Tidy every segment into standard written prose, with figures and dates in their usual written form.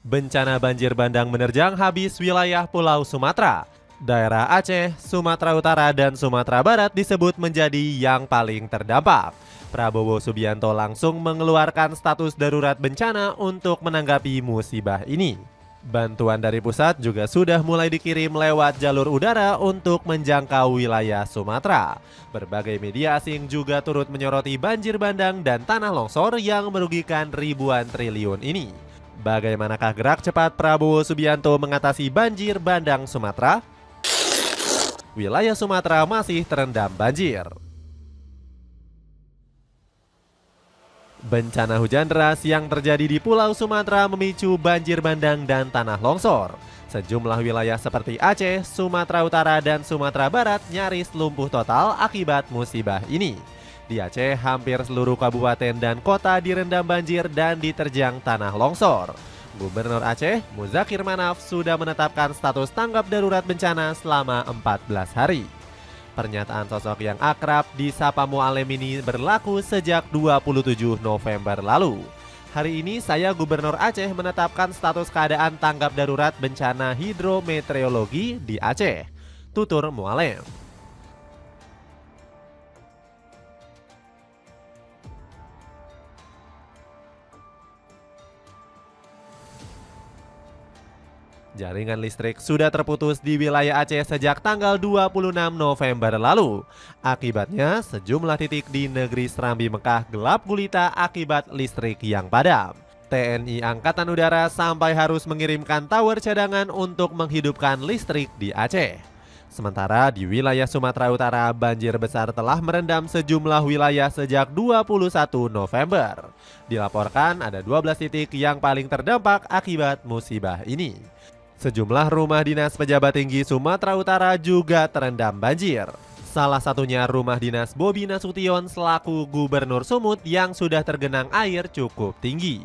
Bencana banjir bandang menerjang habis wilayah Pulau Sumatera. Daerah Aceh, Sumatera Utara, dan Sumatera Barat disebut menjadi yang paling terdampak. Prabowo Subianto langsung mengeluarkan status darurat bencana untuk menanggapi musibah ini. Bantuan dari pusat juga sudah mulai dikirim lewat jalur udara untuk menjangkau wilayah Sumatera. Berbagai media asing juga turut menyoroti banjir bandang dan tanah longsor yang merugikan ribuan triliun ini. Bagaimanakah gerak cepat Prabowo Subianto mengatasi banjir bandang Sumatera? Wilayah Sumatera masih terendam banjir. Bencana hujan deras yang terjadi di Pulau Sumatera memicu banjir bandang dan tanah longsor. Sejumlah wilayah seperti Aceh, Sumatera Utara, dan Sumatera Barat nyaris lumpuh total akibat musibah ini. Di Aceh, hampir seluruh kabupaten dan kota direndam banjir dan diterjang tanah longsor. Gubernur Aceh, Muzakir Manaf, sudah menetapkan status tanggap darurat bencana selama 14 hari. Pernyataan sosok yang akrab disapa Mualem ini berlaku sejak 27 November lalu. Hari ini saya Gubernur Aceh menetapkan status keadaan tanggap darurat bencana hidrometeorologi di Aceh, tutur Mualem. Jaringan listrik sudah terputus di wilayah Aceh sejak tanggal 26 November lalu. Akibatnya, sejumlah titik di negeri Serambi Mekah gelap gulita akibat listrik yang padam. TNI Angkatan Udara sampai harus mengirimkan tower cadangan untuk menghidupkan listrik di Aceh. Sementara di wilayah Sumatera Utara, banjir besar telah merendam sejumlah wilayah sejak 21 November. Dilaporkan ada 12 titik yang paling terdampak akibat musibah ini. Sejumlah rumah dinas pejabat tinggi Sumatera Utara juga terendam banjir. Salah satunya rumah dinas Bobi Nasution selaku Gubernur Sumut yang sudah tergenang air cukup tinggi.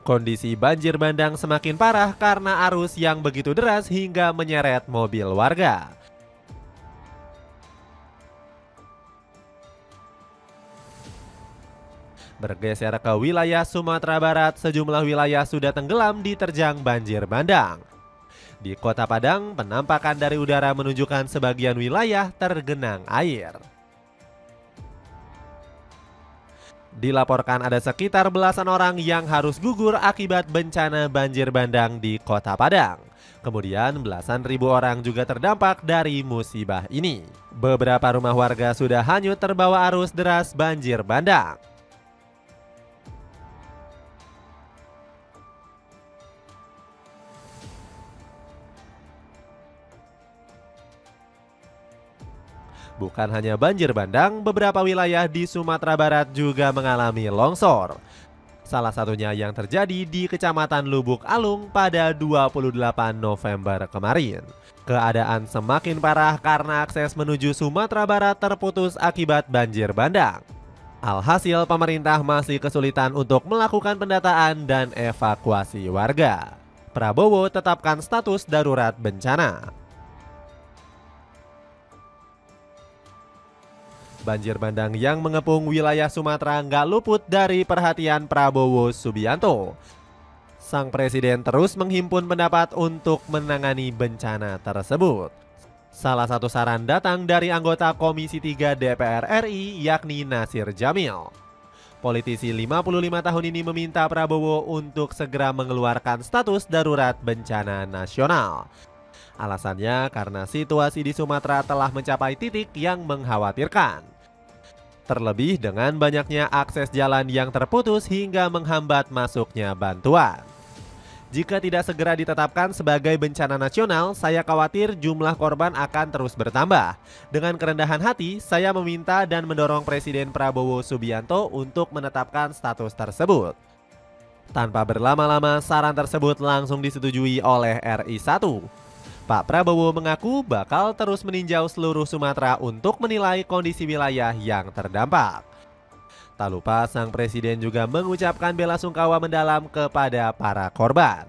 Kondisi banjir bandang semakin parah karena arus yang begitu deras hingga menyeret mobil warga. Bergeser ke wilayah Sumatera Barat, sejumlah wilayah sudah tenggelam diterjang banjir bandang. Di Kota Padang, penampakan dari udara menunjukkan sebagian wilayah tergenang air. Dilaporkan ada sekitar belasan orang yang harus gugur akibat bencana banjir bandang di Kota Padang. Kemudian belasan ribu orang juga terdampak dari musibah ini. Beberapa rumah warga sudah hanyut terbawa arus deras banjir bandang. Bukan hanya banjir bandang, beberapa wilayah di Sumatera Barat juga mengalami longsor. Salah satunya yang terjadi di Kecamatan Lubuk Alung pada 28 November kemarin. Keadaan semakin parah karena akses menuju Sumatera Barat terputus akibat banjir bandang. Alhasil pemerintah masih kesulitan untuk melakukan pendataan dan evakuasi warga. Prabowo tetapkan status darurat bencana. Banjir bandang yang mengepung wilayah Sumatera nggak luput dari perhatian Prabowo Subianto. Sang presiden terus menghimpun pendapat untuk menangani bencana tersebut. Salah satu saran datang dari anggota Komisi 3 DPR RI yakni Nasir Jamil. Politisi 55 tahun ini meminta Prabowo untuk segera mengeluarkan status darurat bencana nasional. Alasannya karena situasi di Sumatera telah mencapai titik yang mengkhawatirkan. Terlebih dengan banyaknya akses jalan yang terputus hingga menghambat masuknya bantuan. Jika tidak segera ditetapkan sebagai bencana nasional, saya khawatir jumlah korban akan terus bertambah. Dengan kerendahan hati, saya meminta dan mendorong Presiden Prabowo Subianto untuk menetapkan status tersebut. Tanpa berlama-lama, saran tersebut langsung disetujui oleh RI 1. Pak Prabowo mengaku bakal terus meninjau seluruh Sumatera untuk menilai kondisi wilayah yang terdampak. Tak lupa sang presiden juga mengucapkan bela sungkawa mendalam kepada para korban.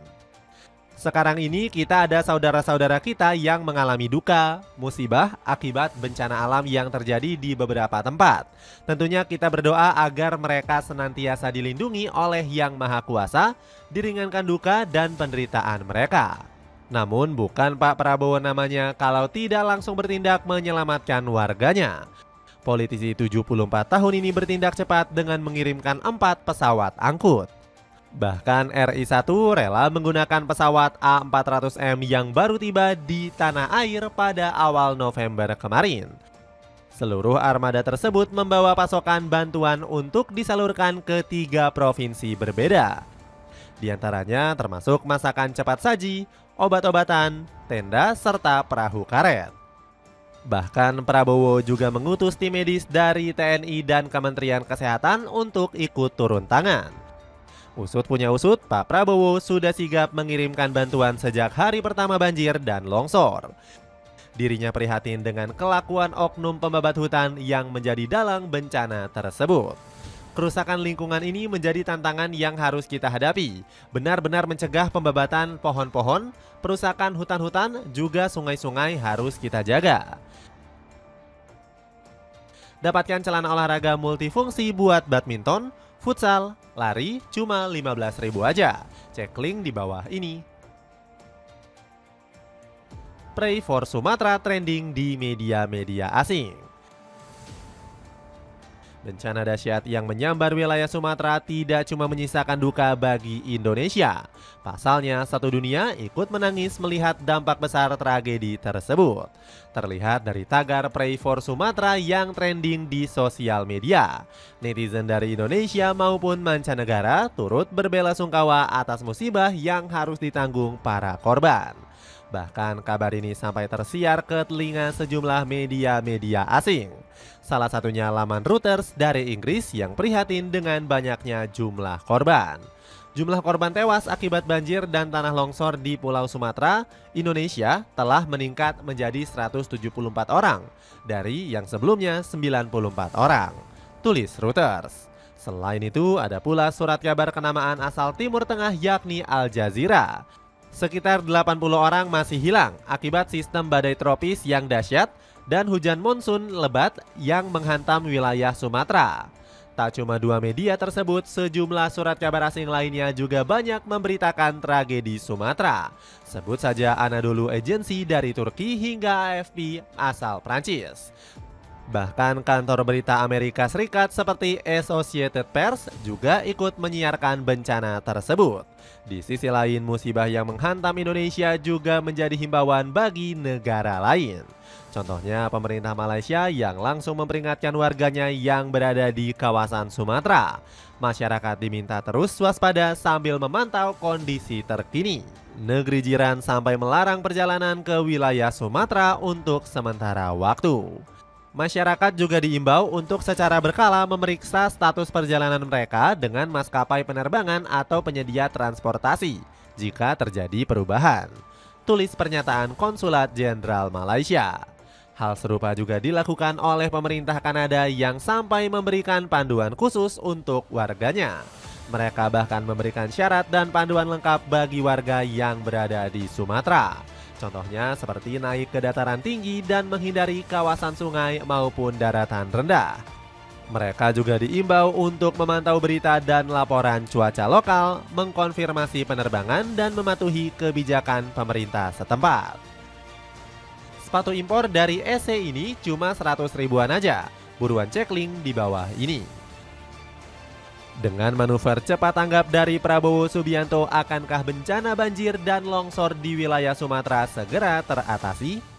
Sekarang ini kita ada saudara-saudara kita yang mengalami duka, musibah akibat bencana alam yang terjadi di beberapa tempat. Tentunya kita berdoa agar mereka senantiasa dilindungi oleh Yang Maha Kuasa, diringankan duka dan penderitaan mereka. Namun bukan Pak Prabowo namanya kalau tidak langsung bertindak menyelamatkan warganya. Politisi 74 tahun ini bertindak cepat dengan mengirimkan 4 pesawat angkut. Bahkan RI-1 rela menggunakan pesawat A400M yang baru tiba di tanah air pada awal November kemarin. Seluruh armada tersebut membawa pasokan bantuan untuk disalurkan ke 3 provinsi berbeda. Di antaranya termasuk masakan cepat saji, obat-obatan, tenda, serta perahu karet. Bahkan Prabowo juga mengutus tim medis dari TNI dan Kementerian Kesehatan untuk ikut turun tangan. Usut punya usut, Pak Prabowo sudah sigap mengirimkan bantuan sejak hari pertama banjir dan longsor. Dirinya prihatin dengan kelakuan oknum pembabat hutan yang menjadi dalang bencana tersebut. Kerusakan lingkungan ini menjadi tantangan yang harus kita hadapi. Benar-benar mencegah pembabatan pohon-pohon, perusakan hutan-hutan, juga sungai-sungai harus kita jaga. Dapatkan celana olahraga multifungsi buat badminton, futsal, lari cuma 15.000 aja. Cek link di bawah ini. Pray for Sumatra trending di media-media asing. Bencana dahsyat yang menyambar wilayah Sumatera tidak cuma menyisakan duka bagi Indonesia. Pasalnya, satu dunia ikut menangis melihat dampak besar tragedi tersebut. Terlihat dari tagar Pray for Sumatra yang trending di sosial media. Netizen dari Indonesia maupun mancanegara turut berbelasungkawa atas musibah yang harus ditanggung para korban. Bahkan kabar ini sampai tersiar ke telinga sejumlah media-media asing. Salah satunya laman Reuters dari Inggris yang prihatin dengan banyaknya jumlah korban. Jumlah korban tewas akibat banjir dan tanah longsor di Pulau Sumatera, Indonesia telah meningkat menjadi 174 orang dari yang sebelumnya 94 orang. Tulis Reuters. Selain itu ada pula surat kabar kenamaan asal Timur Tengah yakni Al Jazeera. Sekitar 80 orang masih hilang akibat sistem badai tropis yang dahsyat dan hujan monsun lebat yang menghantam wilayah Sumatera. Tak cuma 2 media tersebut, sejumlah surat kabar asing lainnya juga banyak memberitakan tragedi Sumatera. Sebut saja Anadolu Agency dari Turki hingga AFP asal Prancis. Bahkan kantor berita Amerika Serikat seperti Associated Press juga ikut menyiarkan bencana tersebut. Di sisi lain, musibah yang menghantam Indonesia juga menjadi himbauan bagi negara lain. Contohnya pemerintah Malaysia yang langsung memperingatkan warganya yang berada di kawasan Sumatera. Masyarakat diminta terus waspada sambil memantau kondisi terkini. Negeri jiran sampai melarang perjalanan ke wilayah Sumatera untuk sementara waktu. Masyarakat juga diimbau untuk secara berkala memeriksa status perjalanan mereka dengan maskapai penerbangan atau penyedia transportasi jika terjadi perubahan. Tulis pernyataan Konsulat Jenderal Malaysia. Hal serupa juga dilakukan oleh pemerintah Kanada yang sampai memberikan panduan khusus untuk warganya. Mereka bahkan memberikan syarat dan panduan lengkap bagi warga yang berada di Sumatera. Contohnya seperti naik ke dataran tinggi dan menghindari kawasan sungai maupun daratan rendah. Mereka juga diimbau untuk memantau berita dan laporan cuaca lokal, mengkonfirmasi penerbangan dan mematuhi kebijakan pemerintah setempat. Sepatu impor dari SC ini cuma 100 ribuan aja. Buruan cek link di bawah ini. Dengan manuver cepat tanggap dari Prabowo Subianto, akankah bencana banjir dan longsor di wilayah Sumatera segera teratasi?